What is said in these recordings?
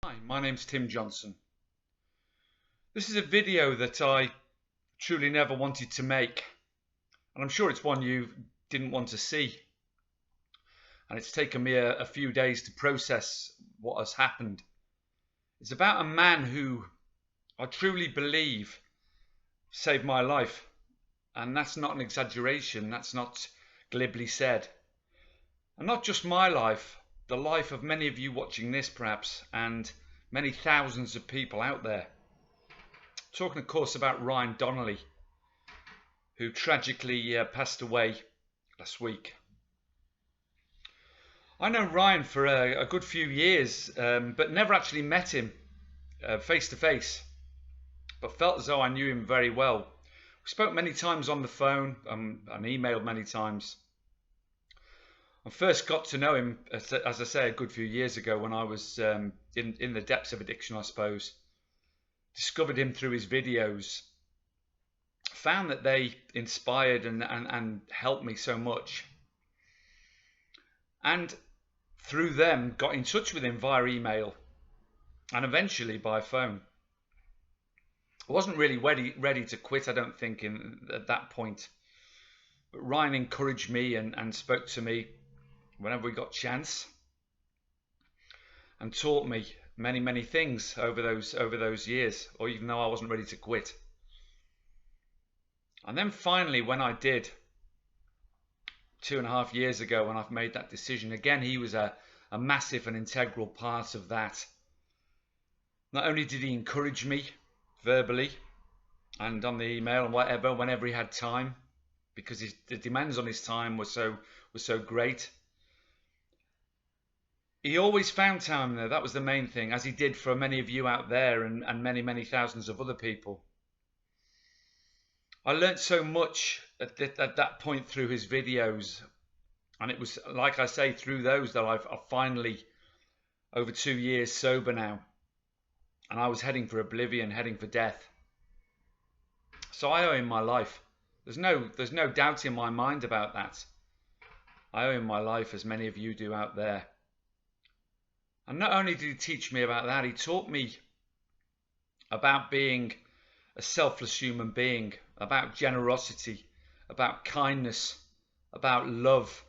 Hi, my name's Tim Johnson. This is a video that I truly never wanted to make, and I'm sure it's one you didn't want to see. And it's taken me a few days to process what has happened. It's about a man who I truly believe saved my life, and that's not an exaggeration, that's not glibly said. And not just my life, the life of many of you watching this perhaps, and many thousands of people out there. Talking, of course, about Ryan Donnelly, who tragically passed away last week. I know Ryan for a good few years, but never actually met him face to face, but felt as though I knew him very well. We spoke many times on the phone and emailed many times. I first got to know him, as I say, a good few years ago when I was in the depths of addiction, I suppose. Discovered him through his videos, found that they inspired and helped me so much, and through them got in touch with him via email and eventually by phone. I wasn't really ready to quit, I don't think, at that point, but Ryan encouraged me and spoke to me whenever we got chance and taught me many things over those years, or even though I wasn't ready to quit. And then finally, when I did, 2.5 years ago, when I've made that decision, again, he was a massive and integral part of that. Not only did he encourage me verbally and on the email and whatever, whenever he had time, because the demands on his time were so great. He always found time there. That was the main thing, as he did for many of you out there and many thousands of other people. I learnt so much at that point through his videos, and it was, like I say, through those that I've finally, over 2 years sober now, and I was heading for oblivion, heading for death. So I owe him my life. There's no doubt in my mind about that. I owe him my life, as many of you do out there. And not only did he teach me about that, he taught me about being a selfless human being, about generosity, about kindness, about love.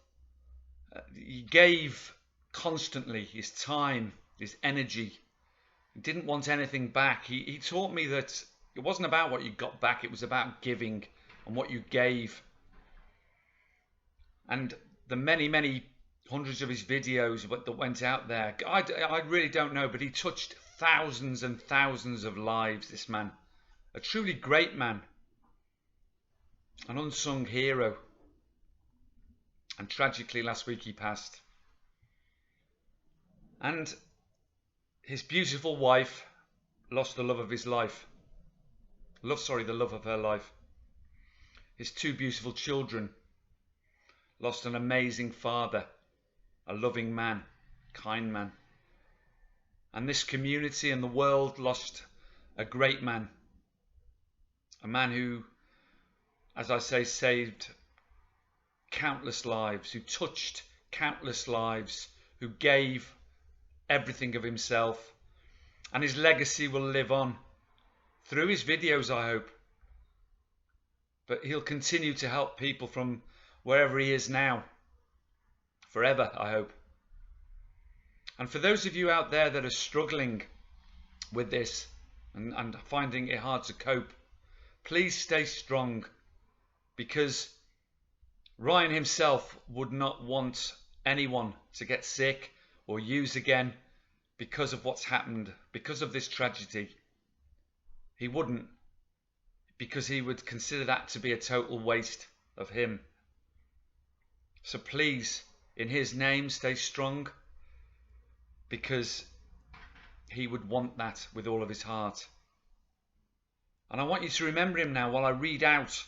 He gave constantly his time, his energy. He didn't want anything back. He taught me that it wasn't about what you got back, it was about giving and what you gave. And the many hundreds of his videos that went out there, I really don't know, but he touched thousands and thousands of lives, this man. A truly great man, an unsung hero. And tragically last week he passed. And his beautiful wife lost the love of his life. The love of her life. His 2 beautiful children lost an amazing father, a loving man, kind man. And this community and the world lost a great man. A man who, as I say, saved countless lives, who touched countless lives, who gave everything of himself. And his legacy will live on through his videos, I hope. But he'll continue to help people from wherever he is now, forever, I hope. And for those of you out there that are struggling with this and finding it hard to cope, please stay strong, because Ryan himself would not want anyone to get sick or use again because of what's happened, because of this tragedy. He wouldn't, because he would consider that to be a total waste of him. So please, in his name, stay strong, because he would want that with all of his heart. And I want you to remember him now while I read out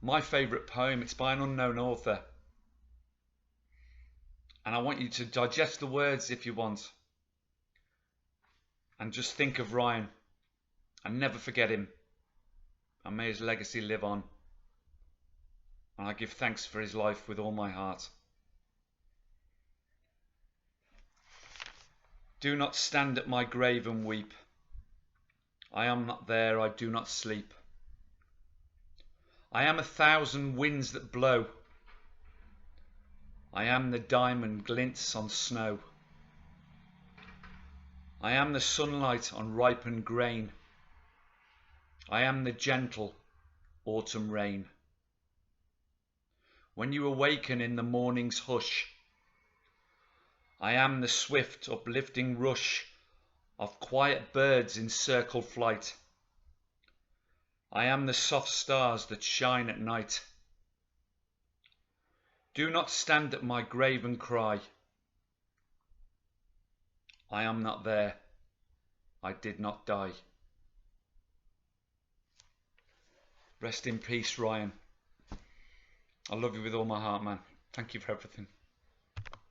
my favourite poem. It's by an unknown author. And I want you to digest the words if you want. And just think of Ryan. And never forget him. And may his legacy live on. And I give thanks for his life with all my heart. Do not stand at my grave and weep. I am not there, I do not sleep. I am 1,000 winds that blow. I am the diamond glints on snow. I am the sunlight on ripened grain. I am the gentle autumn rain. When you awaken in the morning's hush, I am the swift uplifting rush of quiet birds in circle flight. I am the soft stars that shine at night. Do not stand at my grave and cry. I am not there, I did not die. Rest in peace, Ryan. I love you with all my heart, man. Thank you for everything.